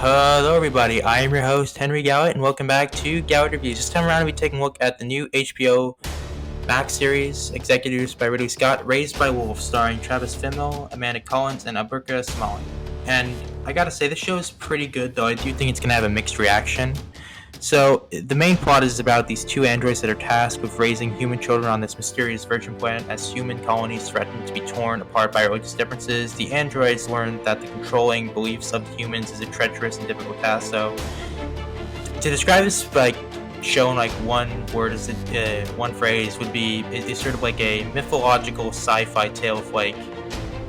Hello everybody, I am your host Henry Galliett and welcome back to Galliett Reviews. This time around we'll be taking a look at the new HBO Max series, executive produced by Ridley Scott, Raised by Wolves, starring Travis Fimmel, Amanda Collins, and Aburka Smalley. And I gotta say, this show is pretty good, though I do think it's gonna have a mixed reaction. So, the main plot is about these two androids that are tasked with raising human children on this mysterious virgin planet as human colonies threaten to be torn apart by religious differences. The androids learn that the controlling beliefs of the humans is a treacherous and difficult task. So, to describe this, show in one word, one phrase would be, it's sort of like a mythological sci-fi tale of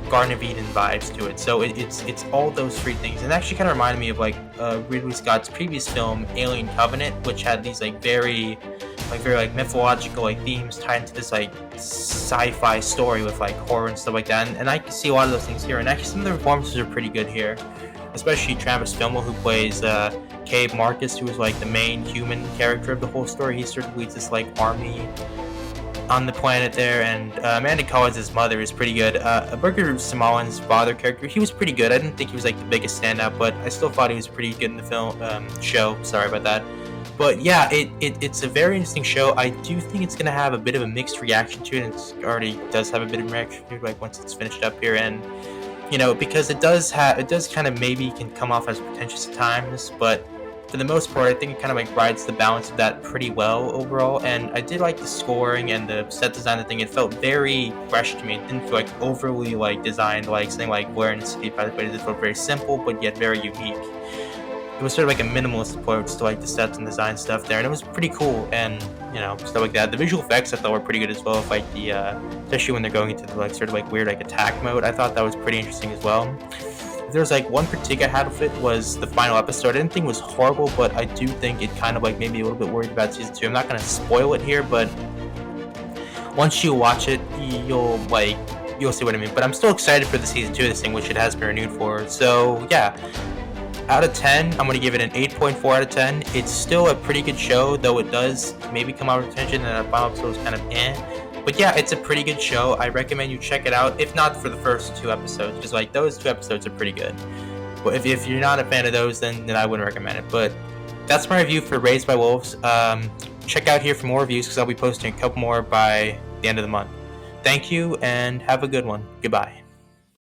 Garden of Eden vibes to it. So it's all those three things, and it actually kind of reminded me of Ridley Scott's previous film Alien Covenant, which had these very mythological themes tied into this sci-fi story with horror and stuff like that. And I can see a lot of those things here. And actually, some of the performances are pretty good here, especially Travis Fimmel, who plays Cabe Marcus, who is the main human character of the whole story. He sort of leads this army on the planet there, and Amanda Collins' mother is pretty good. Aburka Smalley's father character, he was pretty good. I didn't think he was the biggest standout, but I still thought he was pretty good in the show. Sorry about that. But yeah, it's a very interesting show. I do think it's gonna have a bit of a mixed reaction to it, and it already does have a bit of a reaction to it, once it's finished up here. And because it does kind of maybe can come off as pretentious at times, but for the most part, I think it kind of rides the balance of that pretty well overall. And I did like the scoring and the set design. It felt very fresh to me. It didn't feel overly designed something like Where in the City by the Way. It felt very simple but yet very unique. It was sort of a minimalist approach to the sets and design stuff there, and it was pretty cool. And stuff like that. The visual effects I thought were pretty good as well. The especially when they're going into the sort of weird attack mode, I thought that was pretty interesting as well. If there was one critique I had with it was the final episode. I didn't think it was horrible, but I do think it kind of made me a little bit worried about season 2. I'm not going to spoil it here, but once you watch it, you'll see what I mean. But I'm still excited for the season 2 of this thing, which it has been renewed for. So yeah, out of 10, I'm going to give it an 8.4 out of 10. It's still a pretty good show, though it does maybe come out of attention, and the final episode was kind of eh. But yeah, it's a pretty good show. I recommend you check it out, if not for the first 2 episodes, because those 2 episodes are pretty good. But if you're not a fan of those, then I wouldn't recommend it. But that's my review for Raised by Wolves. Check out here for more reviews, because I'll be posting a couple more by the end of the month. Thank you, and have a good one. Goodbye.